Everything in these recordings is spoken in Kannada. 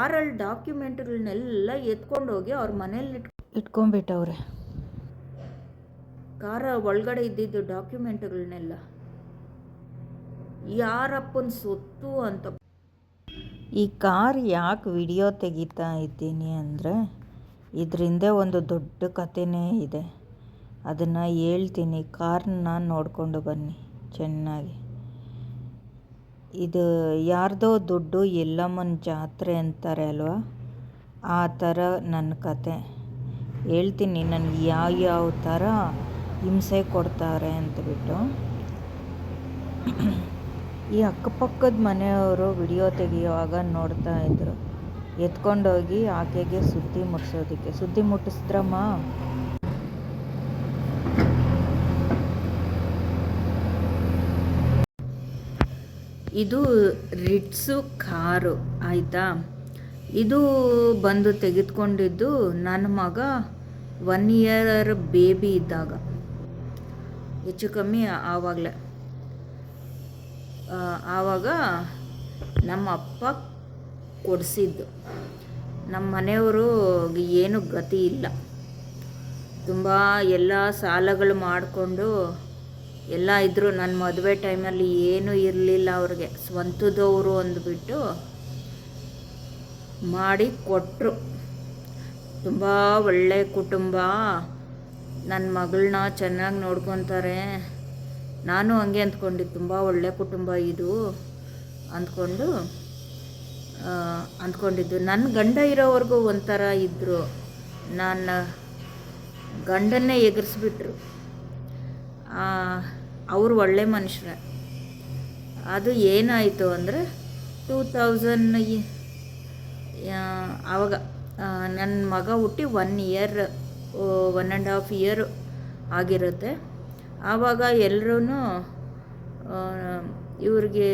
ಕಾರಲ್ಲಿ ಡಾಕ್ಯುಮೆಂಟ್ಗಳನ್ನೆಲ್ಲ ಎತ್ಕೊಂಡೋಗಿ ಅವ್ರ ಮನೇಲಿ ಇಟ್ಕೊಂಡ್ಬಿಟ್ಟವ್ರೆ. ಕಾರ ಒಳಗಡೆ ಇದ್ದಿದ್ದು ಡಾಕ್ಯುಮೆಂಟ್ಗಳನ್ನೆಲ್ಲ. ಯಾರಪ್ಪನ ಸೊತ್ತು ಅಂತ. ಈ ಕಾರ್ ಯಾಕೆ ವಿಡಿಯೋ ತೆಗಿತಾ ಇದ್ದೀನಿ ಅಂದರೆ ಇದರಿಂದ ಒಂದು ದೊಡ್ಡ ಕಥೆನೇ ಇದೆ. ಅದನ್ನು ಹೇಳ್ತೀನಿ, ಕಾರ್ನ ನೋಡಿಕೊಂಡು ಬನ್ನಿ ಚೆನ್ನಾಗಿ. ಇದು ಯಾರ್ದೋ ದುಡ್ಡು ಎಲ್ಲಮ್ಮನ ಜಾತ್ರೆ ಅಂತಾರೆ ಅಲ್ವಾ, ಆ ಥರ ನನ್ನ ಕತೆ ಹೇಳ್ತೀನಿ. ನನಗೆ ಯಾವ ಥರ ಹಿಂಸೆ ಕೊಡ್ತಾರೆ ಅಂತಬಿಟ್ಟು. ಈ ಅಕ್ಕಪಕ್ಕದ ಮನೆಯವರು ವಿಡಿಯೋ ತೆಗೆಯುವಾಗ ನೋಡ್ತಾ ಇದ್ರು. ಎತ್ಕೊಂಡೋಗಿ ಆಕೆಗೆ ಸುದ್ದಿ ಮುಟ್ಟಿಸೋದಕ್ಕೆ. ಸುದ್ದಿ ಮುಟ್ಟಿಸಿದ್ರಮ್ಮ. ಇದು ರಿಟ್ಸು ಕಾರು ಆಯಿತಾ. ಇದು ಬಂದು ತೆಗೆದುಕೊಂಡಿದ್ದು ನನ್ನ ಮಗ 1 ಇಯರ್ ಬೇಬಿ ಇದ್ದಾಗ, ಹೆಚ್ಚು ಕಮ್ಮಿ ಆವಾಗ ನಮ್ಮ ಅಪ್ಪ ಕೊಡಿಸಿದ್ದು. ನಮ್ಮ ಮನೆಯವರು ಏನು ಗತಿ ಇಲ್ಲ, ತುಂಬ ಎಲ್ಲ ಸಾಲಗಳು ಮಾಡಿಕೊಂಡು ಎಲ್ಲ ಇದ್ದರು. ನನ್ನ ಮದುವೆ ಟೈಮಲ್ಲಿ ಏನೂ ಇರಲಿಲ್ಲ ಅವ್ರಿಗೆ. ಸ್ವಂತದವರು ಅಂದ್ಬಿಟ್ಟು ಮಾಡಿ ಕೊಟ್ಟರು. ತುಂಬ ಒಳ್ಳೆ ಕುಟುಂಬ, ನನ್ನ ಮಗಳನ್ನ ಚೆನ್ನಾಗಿ ನೋಡ್ಕೊತಾರೆ. ನಾನು ಹಂಗೆ ಅಂದ್ಕೊಂಡಿದ್ದು, ತುಂಬ ಒಳ್ಳೆ ಕುಟುಂಬ ಇದು ಅಂದ್ಕೊಂಡಿದ್ದು. ನನ್ನ ಗಂಡ ಇರೋವರೆಗೂ ಒಂಥರ ಇದ್ದರು. ನನ್ನ ಗಂಡನ್ನೇ ಎಗರಿಸ್ಬಿಟ್ರು. ಅವರು ಒಳ್ಳೆ ಮನುಷ್ಯರೇ. ಅದು ಏನಾಯಿತು ಅಂದರೆ 2000 ಆವಾಗ ನನ್ನ ಮಗ ಹುಟ್ಟಿ 1 ಇಯರ್ 1.5 ಇಯರ್ ಆಗಿರುತ್ತೆ. ಆವಾಗ ಎಲ್ಲರೂ ಇವ್ರಿಗೆ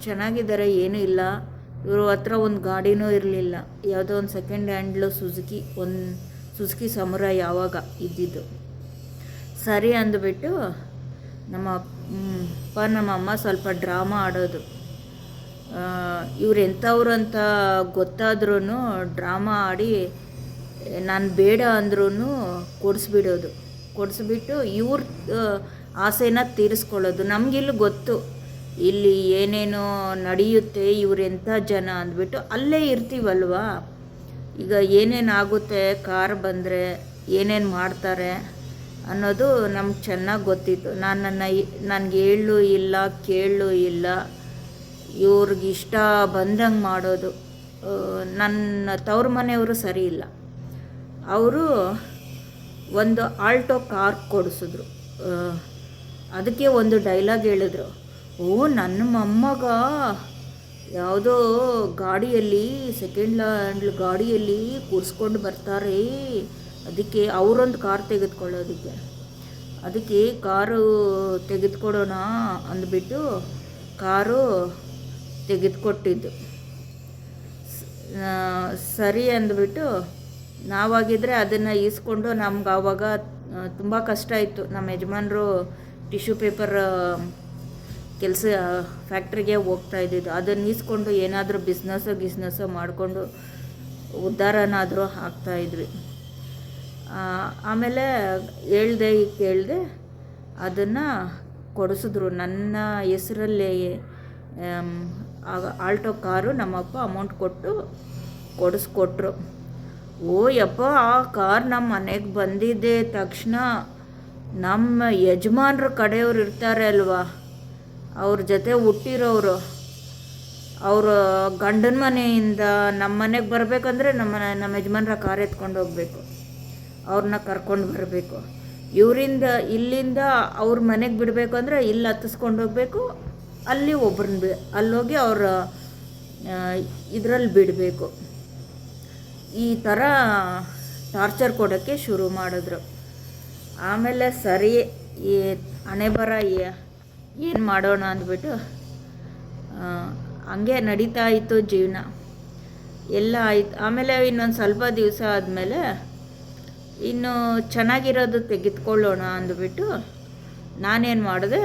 ಚೆನ್ನಾಗಿದ್ದಾರೆ, ಏನೂ ಇಲ್ಲ. ಇವ್ರ ಹತ್ರ ಒಂದು ಗಾಡಿನೂ ಇರಲಿಲ್ಲ, ಯಾವುದೋ ಒಂದು ಸೆಕೆಂಡ್ ಹ್ಯಾಂಡ್ಲು ಸುಜುಕಿ ಸಮುರಾಯ್ ಯಾವಾಗ ಇದ್ದಿದ್ದು. ಸರಿ ಅಂದ್ಬಿಟ್ಟು ನಮ್ಮ ಅಪ್ಪ ನಮ್ಮ ಅಮ್ಮ ಸ್ವಲ್ಪ ಡ್ರಾಮಾ ಆಡೋದು. ಇವ್ರು ಎಂಥವ್ರು ಅಂತ ಗೊತ್ತಾದ್ರೂ ಡ್ರಾಮಾ ಆಡಿ ನಾನು ಬೇಡ ಅಂದ್ರೂ ಕೊಡಿಸ್ಬಿಟ್ಟು ಇವ್ರ ಆಸೆನ ತೀರಿಸ್ಕೊಳ್ಳೋದು. ನಮಗಿಲ್ಲಿ ಗೊತ್ತು ಇಲ್ಲಿ ಏನೇನೋ ನಡೆಯುತ್ತೆ, ಇವ್ರು ಎಂಥ ಜನ ಅಂದ್ಬಿಟ್ಟು ಅಲ್ಲೇ ಇರ್ತೀವಲ್ವಾ. ಈಗ ಏನೇನಾಗುತ್ತೆ, ಕಾರ್ ಬಂದರೆ ಏನೇನು ಮಾಡ್ತಾರೆ ಅನ್ನೋದು ನಮ್ಗೆ ಚೆನ್ನಾಗಿ ಗೊತ್ತಿತ್ತು. ನನಗೆ ಹೇಳು ಇಲ್ಲ ಕೇಳು ಇಲ್ಲ, ಇವ್ರಿಗೆ ಇಷ್ಟ ಬಂದಂಗೆ ಮಾಡೋದು. ನನ್ನ ತವ್ರ ಮನೆಯವರು ಸರಿ ಇಲ್ಲ. ಅವರು ಒಂದು ಆಲ್ಟೋ ಕಾರ್ ಕೊಡಿಸಿದ್ರು. ಅದಕ್ಕೆ ಒಂದು ಡೈಲಾಗ್ ಹೇಳಿದ್ರು, ನನ್ನ ಮೊಮ್ಮಗ ಯಾವುದೋ ಗಾಡಿಯಲ್ಲಿ ಸೆಕೆಂಡ್ ಹ್ಯಾಂಡ್ ಗಾಡಿಯಲ್ಲಿ ಕೂರಿಸ್ಕೊಂಡು ಬರ್ತಾರೆ, ಅದಕ್ಕೆ ಅವರೊಂದು ಕಾರ್ ಅದಕ್ಕೆ ಕಾರು ತೆಗೆದುಕೊಡೋಣ ಅಂದ್ಬಿಟ್ಟು ಕಾರು ತೆಗೆದುಕೊಟ್ಟಿದ್ದು. ಸರಿ ಅಂದ್ಬಿಟ್ಟು ನಾವಾಗಿದ್ದರೆ ಅದನ್ನು ಈಸ್ಕೊಂಡು, ನಮ್ಗೆ ಆವಾಗ ತುಂಬ ಕಷ್ಟ ಇತ್ತು. ನಮ್ಮ ಯಜಮಾನರು ಟಿಶ್ಯೂ ಪೇಪರ್ ಕೆಲಸ ಫ್ಯಾಕ್ಟ್ರಿಗೆ ಹೋಗ್ತಾ ಇದ್ದಿದ್ದು. ಅದನ್ನು ಈಸ್ಕೊಂಡು ಏನಾದರೂ ಬಿಸ್ನೆಸ್ಸೋ ಮಾಡಿಕೊಂಡು ಉದ್ಧಾರನಾದರೂ ಆಗ್ತಾಯಿದ್ವಿ. ಆಮೇಲೆ ಕೇಳಿದೆ ಅದನ್ನು ಕೊಡಿಸಿದ್ರು. ನನ್ನ ಹೆಸರಲ್ಲೇ ಆಲ್ಟೋ ಕಾರು ನಮ್ಮಪ್ಪ ಅಮೌಂಟ್ ಕೊಟ್ಟು ಕೊಡಿಸ್ಕೊಟ್ರು. ಯಪ್ಪ, ಆ ಕಾರ್ ನಮ್ಮ ಮನೆಗೆ ಬಂದಿದ್ದೆ ತಕ್ಷಣ ನಮ್ಮ ಯಜಮಾನ್ರ ಕಡೆಯವ್ರು ಇರ್ತಾರೆ ಅಲ್ವಾ, ಅವ್ರ ಜೊತೆ ಹುಟ್ಟಿರೋರು, ಅವ್ರ ಗಂಡನ ಮನೆಯಿಂದ ನಮ್ಮ ಮನೆಗೆ ಬರಬೇಕಂದ್ರೆ ನಮ್ಮ ಯಜಮಾನ್ರ ಕಾರ್ ಎತ್ಕೊಂಡು ಹೋಗಬೇಕು, ಅವ್ರನ್ನ ಕರ್ಕೊಂಡು ಬರಬೇಕು. ಇಲ್ಲಿಂದ ಅವ್ರ ಮನೆಗೆ ಬಿಡಬೇಕು ಅಂದರೆ ಇಲ್ಲಿ ಹತ್ತಿಸ್ಕೊಂಡು ಹೋಗಬೇಕು, ಅಲ್ಲಿ ಅಲ್ಲೋಗಿ ಅವ್ರ ಇದರಲ್ಲಿ ಬಿಡಬೇಕು. ಈ ಥರ ಟಾರ್ಚರ್ ಕೊಡೋಕ್ಕೆ ಶುರು ಮಾಡಿದ್ರು. ಆಮೇಲೆ ಸರಿ, ಈ ಹಣೆ ಬರ ಏನು ಮಾಡೋಣ ಅಂದ್ಬಿಟ್ಟು ಹಂಗೆ ನಡೀತಾ ಇತ್ತು ಜೀವನ ಎಲ್ಲ ಆಯ್ತು. ಆಮೇಲೆ ಇನ್ನೊಂದು ಸ್ವಲ್ಪ ದಿವಸ ಆದಮೇಲೆ ಇನ್ನು ಚೆನ್ನಾಗಿರೋದು ತೆಗೆದುಕೊಳ್ಳೋಣ ಅಂದ್ಬಿಟ್ಟು ನಾನೇನು ಮಾಡಿದೆ,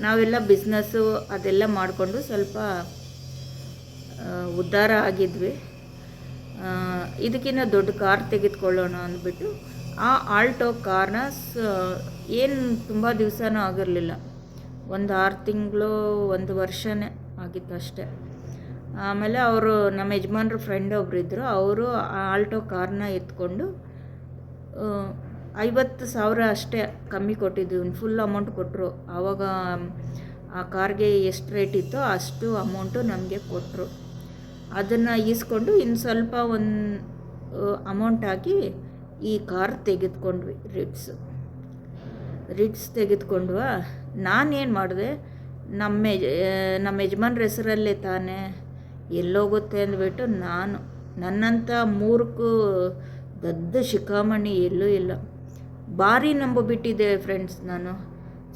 ನಾವೆಲ್ಲ ಬಿಸ್ನೆಸ್ಸು ಅದೆಲ್ಲ ಮಾಡಿಕೊಂಡು ಸ್ವಲ್ಪ ಉದ್ಧಾರ ಆಗಿದ್ವಿ. ಇದಕ್ಕಿಂತ ದೊಡ್ಡ ಕಾರ್ ತೆಗೆದುಕೊಳ್ಳೋಣ ಅಂದ್ಬಿಟ್ಟು ಆ ಆಲ್ಟೋ ಕಾರ್ನ ಏನು ತುಂಬ ದಿವಸನೂ ಆಗಿರಲಿಲ್ಲ, ಒಂದು 6 ತಿಂಗಳು 1 ವರ್ಷನೇ ಆಗಿತ್ತು ಅಷ್ಟೇ. ಆಮೇಲೆ ಅವರು ನಮ್ಮ ಯಜಮಾನ್ರ ಫ್ರೆಂಡ್ ಒಬ್ರು ಇದ್ದರು, ಅವರು ಆ ಆಲ್ಟೋ ಕಾರ್ನ ಎತ್ಕೊಂಡು 50,000 ಅಷ್ಟೇ ಕಮ್ಮಿ ಕೊಟ್ಟಿದ್ದು, ಫುಲ್ ಅಮೌಂಟ್ ಕೊಟ್ಟರು. ಆವಾಗ ಆ ಕಾರ್ಗೆ ಎಷ್ಟು ರೇಟ್ ಇತ್ತೋ ಅಷ್ಟು ಅಮೌಂಟು ನಮಗೆ ಕೊಟ್ಟರು. ಅದನ್ನು ಈಸ್ಕೊಂಡು ಇನ್ನು ಸ್ವಲ್ಪ ಒಂದು ಅಮೌಂಟ್ ಹಾಕಿ ಈ ಕಾರ್ ತೆಗೆದುಕೊಂಡ್ವಿ. ರಿಟ್ಸ್ ತೆಗೆದುಕೊಂಡ್ವಾ. ನಾನೇನು ಮಾಡಿದೆ, ನಮ್ಮ ಯಜಮಾನ್ರ ಹೆಸರಲ್ಲೇ ತಾನೇ, ಎಲ್ಲೋಗುತ್ತೆ ಅಂದ್ಬಿಟ್ಟು ನನ್ನಂಥ ಮೂರ್ಖು ದೊಡ್ಡ ಶಿಖಾಮಣಿ ಎಲ್ಲೂ ಇಲ್ಲ. ಭಾರಿ ನಂಬಿಬಿಟ್ಟಿದ್ದೆ ಫ್ರೆಂಡ್ಸ್ ನಾನು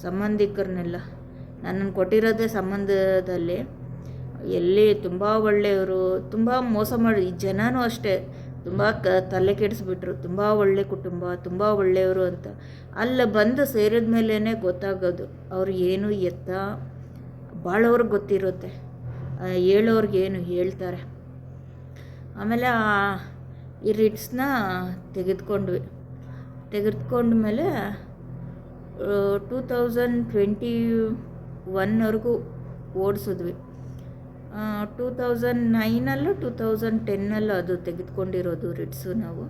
ಸಂಬಂಧಿಕರನ್ನೆಲ್ಲ. ನನ್ನನ್ನು ಕೊಟ್ಟಿರೋದೇ ಸಂಬಂಧದಲ್ಲಿ ಎಲ್ಲಿ ತುಂಬ ಒಳ್ಳೆಯವರು, ತುಂಬ ಮೋಸ ಮಾಡಿ, ಜನನೂ ಅಷ್ಟೇ ತುಂಬ ತಲೆ ಕೆಡಿಸ್ಬಿಟ್ರು. ತುಂಬ ಒಳ್ಳೆ ಕುಟುಂಬ, ತುಂಬ ಒಳ್ಳೆಯವರು ಅಂತ. ಅಲ್ಲಿ ಬಂದು ಸೇರಿದ ಮೇಲೇ ಗೊತ್ತಾಗೋದು ಅವ್ರು ಏನು ಎತ್ತ. ಭಾಳವ್ರಿಗೆ ಗೊತ್ತಿರುತ್ತೆ, ಹೇಳೋರ್ಗೆ ಏನು ಹೇಳ್ತಾರೆ. ಆಮೇಲೆ ಈ ರಿಟ್ಸ್ನ ತೆಗೆದುಕೊಂಡ್ಮೇಲೆ 2021ವರೆಗೂ ಓಡಿಸಿದ್ವಿ. 2009 2010 ಅದು ತೆಗೆದುಕೊಂಡಿರೋದು ರಿಟ್ಸು ನಾವು.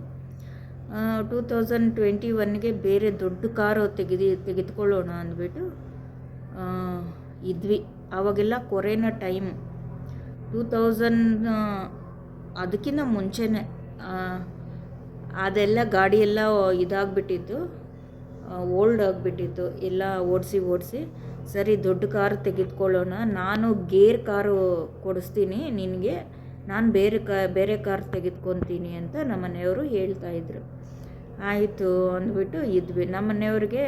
2021ಗೆ ಬೇರೆ ದೊಡ್ಡ ಕಾರು ತೆಗೆದುಕೊಳ್ಳೋಣ ಅಂದ್ಬಿಟ್ಟು ಇದ್ವಿ. ಆವಾಗೆಲ್ಲ ಕೊರೋನಾ ಟೈಮ್ 2000, ಅದಕ್ಕಿಂತ ಮುಂಚೆನೇ ಅದೆಲ್ಲ ಗಾಡಿ ಎಲ್ಲ ಇದಾಗ್ಬಿಟ್ಟಿತ್ತು, ಓಲ್ಡ್ ಆಗಿಬಿಟ್ಟಿತ್ತು ಎಲ್ಲ ಓಡಿಸಿ. ಸರಿ ದೊಡ್ಡ ಕಾರು ತೆಗೆದುಕೊಳ್ಳೋಣ, ನಾನು ಗೇರ್ ಕಾರು ಕೊಡಿಸ್ತೀನಿ ನಿನಗೆ, ನಾನು ಬೇರೆ ಕಾರ್ ತೆಗೆದುಕೊತೀನಿ ಅಂತ ನಮ್ಮ ಮನೆಯವರು ಹೇಳ್ತಾಯಿದ್ರು. ಆಯಿತು ಅಂದ್ಬಿಟ್ಟು ಇದ್ವಿ. ನಮ್ಮ ಮನೆಯವ್ರಿಗೆ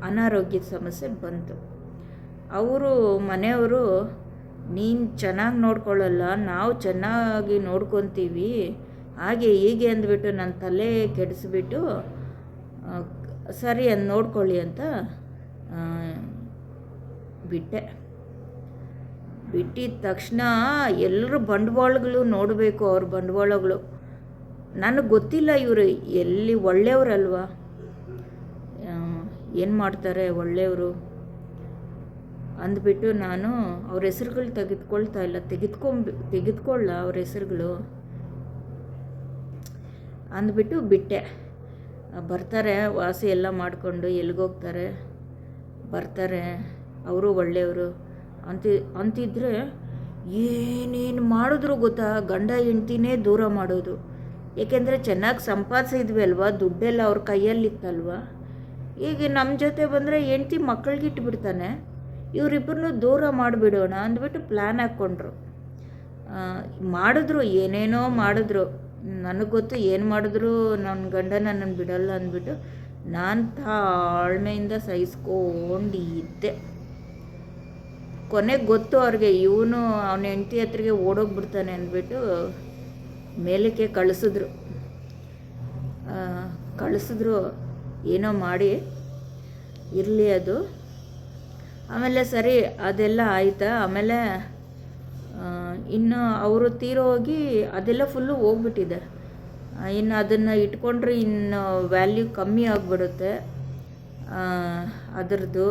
ಅನಾರೋಗ್ಯದ ಸಮಸ್ಯೆ ಬಂತು. ಮನೆಯವರು ನೀನು ಚೆನ್ನಾಗಿ ನೋಡ್ಕೊಳ್ಳಲ್ಲ, ನಾವು ಚೆನ್ನಾಗಿ ನೋಡ್ಕೊತೀವಿ, ಹಾಗೆ ಹೀಗೆ ಅಂದ್ಬಿಟ್ಟು ನನ್ನ ತಲೆ ಕೆಡಿಸ್ಬಿಟ್ಟು ಸರಿ ಅದು ನೋಡ್ಕೊಳ್ಳಿ ಅಂತ ಬಿಟ್ಟಿದ ತಕ್ಷಣ ಎಲ್ಲರೂ ಬಂಡವಾಳಗಳು ನೋಡಬೇಕು. ಅವ್ರ ಬಂಡವಾಳಗಳು ನನಗೆ ಗೊತ್ತಿಲ್ಲ, ಇವರು ಎಲ್ಲಿ ಒಳ್ಳೆಯವರಲ್ವ, ಏನು ಮಾಡ್ತಾರೆ ಒಳ್ಳೆಯವರು ಅಂದ್ಬಿಟ್ಟು ನಾನು ಅವ್ರ ಹೆಸ್ರುಗಳು ತೆಗೆದುಕೊಳ್ತಾ ಇಲ್ಲ. ತೆಗೆದುಕೊಳ್ಳ ಅವ್ರ ಹೆಸ್ರುಗಳು ಅಂದ್ಬಿಟ್ಟು ಬಿಟ್ಟೆ. ಬರ್ತಾರೆ ವಾಸಿ ಎಲ್ಲ ಮಾಡಿಕೊಂಡು ಎಲ್ಲಿಗೋಗ್ತಾರೆ, ಬರ್ತಾರೆ, ಅವರು ಒಳ್ಳೆಯವರು ಅಂತಿದ್ರೆ ಏನೇನು ಮಾಡಿದ್ರು ಗೊತ್ತಾ, ಗಂಡ ಹೆಂಡ್ತಿನೇ ದೂರ ಮಾಡೋದು. ಏಕೆಂದರೆ ಚೆನ್ನಾಗಿ ಸಂಪಾದಿಸಿದ್ವಿ ಅಲ್ವಾ, ದುಡ್ಡೆಲ್ಲ ಅವ್ರ ಕೈಯಲ್ಲಿತ್ತಲ್ವ. ಈಗ ನಮ್ಮ ಜೊತೆ ಬಂದರೆ ಹೆಂಡ್ತಿ ಮಕ್ಕಳಿಗೆ ಇಟ್ಬಿಡ್ತಾನೆ, ಇವರಿಬ್ಬರನ್ನೂ ದೂರ ಮಾಡಿಬಿಡೋಣ ಅಂದ್ಬಿಟ್ಟು ಪ್ಲ್ಯಾನ್ ಹಾಕ್ಕೊಂಡ್ರು. ಮಾಡಿದ್ರು, ಏನೇನೋ ಮಾಡಿದ್ರು. ನನಗೆ ಗೊತ್ತು ಏನು ಮಾಡಿದ್ರು ನನ್ನ ಗಂಡ ನನ್ನನ್ನು ಬಿಡಲ್ಲ ಅಂದ್ಬಿಟ್ಟು ನಾನು ತಾಳ್ಮೆಯಿಂದ ಸಹಿಸ್ಕೊಂಡಿದ್ದೆ. ಕೊನೆಗೆ ಗೊತ್ತು ಅವ್ರಿಗೆ, ಇವನು ಅವನ ಹೆಂಡತಿ ಹತ್ರಿಗೆ ಓಡೋಗ್ಬಿಡ್ತಾನೆ ಅಂದ್ಬಿಟ್ಟು ಮೇಲಕ್ಕೆ ಕಳಿಸಿದ್ರು. ಏನೋ ಮಾಡಿ ಇರಲಿ ಅದು. ಆಮೇಲೆ ಸರಿ ಅದೆಲ್ಲ ಆಯಿತಾ. ಆಮೇಲೆ ಇನ್ನು ಅವರು ತೀರೋಗಿ ಅದೆಲ್ಲ ಫುಲ್ಲು ಹೋಗ್ಬಿಟ್ಟಿದೆ. ಇನ್ನು ಅದನ್ನು ಇಟ್ಕೊಂಡ್ರೆ ಇನ್ನು ವ್ಯಾಲ್ಯೂ ಕಮ್ಮಿ ಆಗಿಬಿಡುತ್ತೆ ಅದರದ್ದು,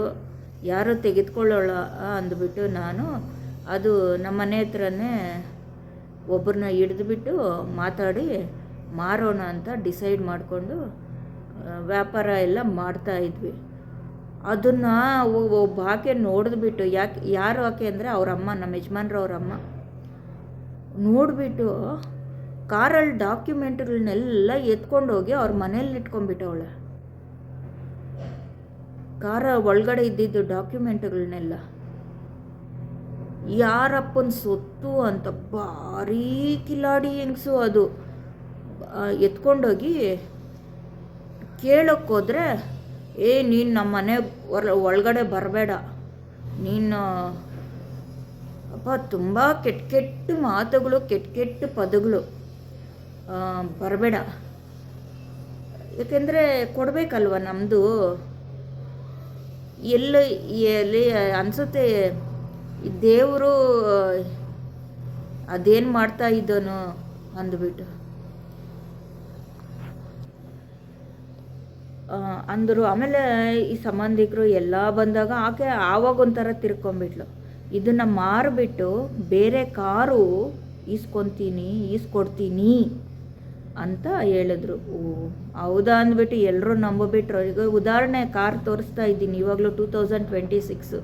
ಯಾರು ತೆಗೆದುಕೊಳ್ಳೋಲ್ಲ ಅಂದ್ಬಿಟ್ಟು ನಾನು ಅದು ನಮ್ಮ ಮನೆ ಹತ್ರನೇ ಒಬ್ಬರನ್ನ ಹಿಡಿದುಬಿಟ್ಟು ಮಾತಾಡಿ ಮಾರೋಣ ಅಂತ ಡಿಸೈಡ್ ಮಾಡಿಕೊಂಡು ವ್ಯಾಪಾರ ಎಲ್ಲ ಮಾಡ್ತಾಯಿದ್ವಿ. ಅದನ್ನು ಒಬ್ಬ ಆಕೆ ನೋಡಿದ್ಬಿಟ್ಟು, ಯಾರು ಆಕೆ ಅಂದರೆ ಅವರಮ್ಮ, ನಮ್ಮ ಯಜಮಾನ್ರು ಅವರಮ್ಮ ನೋಡಿಬಿಟ್ಟು ಕಾರಲ್ಲಿ ಡಾಕ್ಯುಮೆಂಟ್ಗಳನ್ನೆಲ್ಲ ಎತ್ಕೊಂಡೋಗಿ ಅವ್ರ ಮನೇಲಿ ಇಟ್ಕೊಂಡ್ಬಿಟ್ಟವಳೆ. ಕಾರ ಒಳಗಡೆ ಇದ್ದಿದ್ದು ಡಾಕ್ಯುಮೆಂಟ್ಗಳನ್ನೆಲ್ಲ ಯಾರಪ್ಪನ ಸೊತ್ತು ಅಂತ ಭಾರೀ ಕಿಲಾಡಿ ಹೆಂಗಸು ಅದು ಎತ್ಕೊಂಡೋಗಿ ಕೇಳೋಕ್ಕೋದ್ರೆ, ನೀನು ನಮ್ಮ ಮನೆ ಒಳಗಡೆ ಬರಬೇಡ, ನೀನು ತುಂಬ ಕೆಟ್ಟ ಮಾತುಗಳು, ಕೆಟ್ಟ ಪದಗಳು, ಬರಬೇಡ, ಏಕೆಂದರೆ ಕೊಡಬೇಕಲ್ವ ನಮ್ಮದು. ಎಲ್ಲಿ ಅನಿಸುತ್ತೆ ದೇವರು ಅದೇನು ಮಾಡ್ತಾ ಇದ್ದನು ಅಂದ್ಬಿಟ್ಟು ಅಂದರು. ಆಮೇಲೆ ಈ ಸಂಬಂಧಿಕರು ಎಲ್ಲ ಬಂದಾಗ ಆಕೆ ಆವಾಗ ಒಂಥರ ತಿರ್ಕೊಂಬಿಟ್ಲು. ಇದನ್ನು ಮಾರಿಬಿಟ್ಟು ಬೇರೆ ಕಾರು ಈಸ್ಕೊಡ್ತೀನಿ ಅಂತ ಹೇಳಿದ್ರು. ಹೌದಾ ಅಂದ್ಬಿಟ್ಟು ಎಲ್ಲರೂ ನಂಬಿಬಿಟ್ರು. ಈಗ ಉದಾಹರಣೆ ಕಾರ್ ತೋರಿಸ್ತಾ ಇದ್ದೀನಿ, ಇವಾಗಲೂ 2026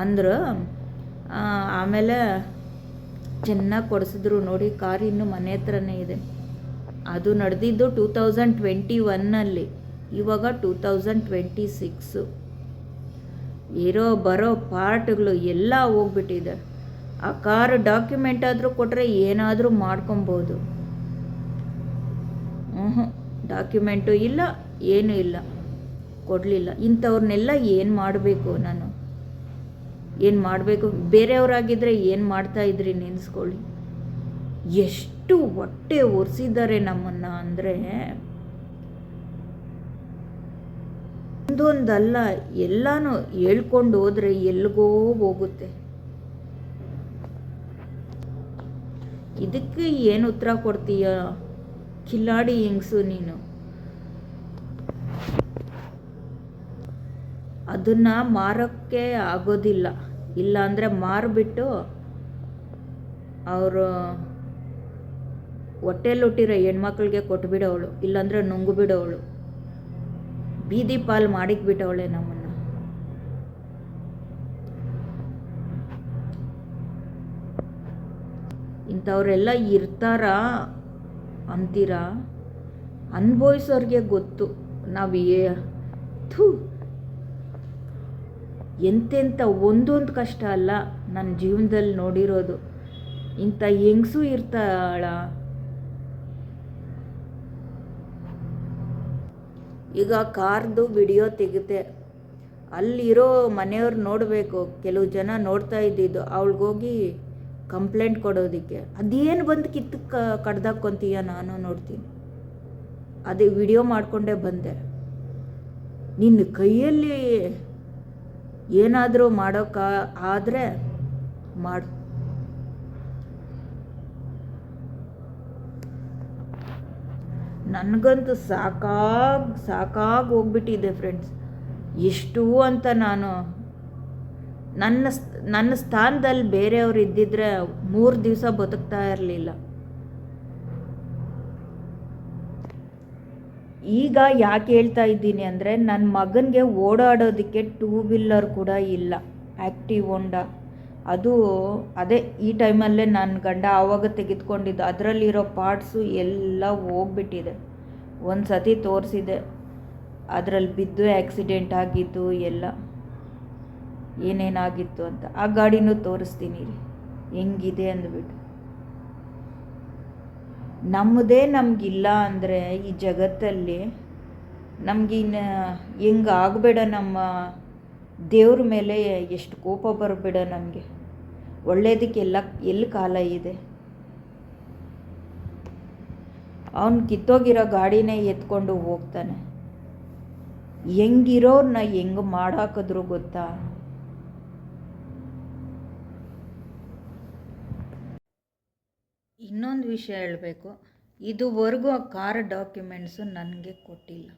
ಅಂದರು. ಆಮೇಲೆ ಚೆನ್ನಾಗಿ ಕೊಡಿಸಿದ್ರು. ನೋಡಿ, ಕಾರ್ ಇನ್ನೂ ಮನೆ ಹತ್ರನೇ ಇದೆ. ಅದು ನಡೆದಿದ್ದು 2021 ಇವಾಗ 2026. ಇರೋ ಬರೋ ಪಾರ್ಟ್ಗಳು ಎಲ್ಲ ಹೋಗ್ಬಿಟ್ಟಿದೆ. ಆ ಕಾರ್ ಡಾಕ್ಯುಮೆಂಟ್ ಆದರೂ ಕೊಟ್ಟರೆ ಏನಾದರೂ ಮಾಡ್ಕೊಬೋದು. ಡಾಕ್ಯುಮೆಂಟು ಇಲ್ಲ, ಏನೂ ಇಲ್ಲ, ಕೊಡಲಿಲ್ಲ. ಇಂಥವ್ರನ್ನೆಲ್ಲ ಏನು ಮಾಡಬೇಕು ನಾನು? ಏನು ಮಾಡಬೇಕು? ಬೇರೆಯವರಾಗಿದ್ದರೆ ಏನು ಮಾಡ್ತಾಯಿದ್ರಿ ನೆನೆಸ್ಕೊಳ್ಳಿ. ಎಷ್ಟು ಹೊಟ್ಟೆ ಒರೆಸಿದ್ದಾರೆ ನಮ್ಮನ್ನು ಅಂದರೆ ಒಂದೊಂದಲ್ಲ, ಎಲ್ಲನೂ ಹೇಳ್ಕೊಂಡು ಹೋದರೆ ಎಲ್ಲಿಗೋ ಹೋಗುತ್ತೆ. ಇದಕ್ಕೆ ಏನು ಉತ್ತರ ಕೊಡ್ತೀಯ? ಕಿಲಾಡಿ ಹೆಂಗಸು ನೀನು. ಅದನ್ನು ಮಾರೋಕ್ಕೆ ಆಗೋದಿಲ್ಲ. ಇಲ್ಲಾಂದರೆ ಮಾರಿಬಿಟ್ಟು ಅವರು ಹೊಟ್ಟೆಲುಟ್ಟಿರೋ ಹೆಣ್ಮಕ್ಳಿಗೆ ಕೊಟ್ಬಿಡೋವಳು, ಇಲ್ಲಾಂದರೆ ನುಂಗು ಬಿಡೋವಳು. ಬೀದಿ ಪಾಲು ಮಾಡಿಕ್ಬಿಟ್ಟವಳೆ ನಮ್ಮನ್ನು. ಇಂಥವರೆಲ್ಲ ಇರ್ತಾರಾ ಅಂತೀರಾ? ಅನುಭವಿಸೋರಿಗೆ ಗೊತ್ತು. ನಾವು ಎಂತೆಂಥ ಒಂದೊಂದು ಕಷ್ಟ ಅಲ್ಲ ನನ್ನ ಜೀವನದಲ್ಲಿ ನೋಡಿರೋದು. ಇಂಥ ಹೆಂಗಸು ಇರ್ತಾಳ? ಈಗ ಕಾರ್ದು ವಿಡಿಯೋ ತೆಗೆದೆ, ಅಲ್ಲಿರೋ ಮನೆಯವ್ರು ನೋಡಬೇಕು. ಕೆಲವು ಜನ ನೋಡ್ತಾ ಇದ್ದಿದ್ದು. ಅವಳಿಗೋಗಿ ಕಂಪ್ಲೇಂಟ್ ಕೊಡೋದಕ್ಕೆ ಅದೇನು ಬಂದು ಕಡ್ದಾಕೊಂತೀಯ? ನಾನು ನೋಡ್ತೀನಿ. ಅದೇ ವಿಡಿಯೋ ಮಾಡಿಕೊಂಡೇ ಬಂದೆ. ನಿನ್ನ ಕೈಯಲ್ಲಿ ಏನಾದರೂ ಆದರೆ ಮಾಡು. ನನಗಂತೂ ಸಾಕಾಗಿ ಹೋಗ್ಬಿಟ್ಟಿದೆ ಫ್ರೆಂಡ್ಸ್. ಎಷ್ಟು ಅಂತ ನಾನು ನನ್ನ ಸ್ಥಾನದಲ್ಲಿ ಬೇರೆಯವರು ಇದ್ದಿದ್ರೆ 3 ದಿವಸ ಬದುಕ್ತಾ ಇರಲಿಲ್ಲ. ಈಗ ಯಾಕೆ ಹೇಳ್ತಾ ಇದ್ದೀನಿ ಅಂದರೆ, ನನ್ನ ಮಗನಿಗೆ ಓಡಾಡೋದಕ್ಕೆ 2 ವೀಲರ್ ಕೂಡ ಇಲ್ಲ, ಆ್ಯಕ್ಟಿವ್ ಹೋಂಡಾ. ಅದು ಅದೇ ಈ ಟೈಮಲ್ಲೇ ನನ್ನ ಗಂಡ ಆವಾಗ ತೆಗೆದುಕೊಂಡಿದ್ದು. ಅದರಲ್ಲಿರೋ ಪಾರ್ಟ್ಸು ಎಲ್ಲ ಹೋಗ್ಬಿಟ್ಟಿದೆ. ಒಂದು ಸತಿ ತೋರಿಸಿದೆ, ಅದರಲ್ಲಿ ಬಿದ್ದು ಆ್ಯಕ್ಸಿಡೆಂಟ್ ಆಗಿದ್ದು ಎಲ್ಲ ಏನೇನಾಗಿತ್ತು ಅಂತ. ಆ ಗಾಡಿನೂ ತೋರಿಸ್ತೀನಿ ರೀ ಹೆಂಗಿದೆ ಅಂದ್ಬಿಟ್ಟು. ನಮ್ಮದೇ ನಮಗಿಲ್ಲ ಅಂದರೆ ಈ ಜಗತ್ತಲ್ಲಿ ನಮಗಿನ್ನು ಹೆಂಗೆ ಆಗಬೇಡ, ನಮ್ಮ ದೇವ್ರ ಮೇಲೆ ಎಷ್ಟು ಕೋಪ ಬರಬೇಡ ನಮಗೆ. ಒಳ್ಳೆಯದಕ್ಕೆಲ್ಲ ಎಲ್ಲಿ ಕಾಲ ಇದೆ? ಅವನು ಕಿತ್ತೋಗಿರೋ ಗಾಡಿನೇ ಎತ್ಕೊಂಡು ಹೋಗ್ತಾನೆ. ಹೆಂಗಿರೋರ್ನ ಹೆಂಗೆ ಮಾಡಾಕಿದ್ರು ಗೊತ್ತಾ? ಇನ್ನೊಂದು ವಿಷಯ ಹೇಳಬೇಕು. ಇದುವರೆಗೂ ಆ ಕಾರ್ ಡಾಕ್ಯುಮೆಂಟ್ಸು ನನಗೆ ಕೊಟ್ಟಿಲ್ಲ.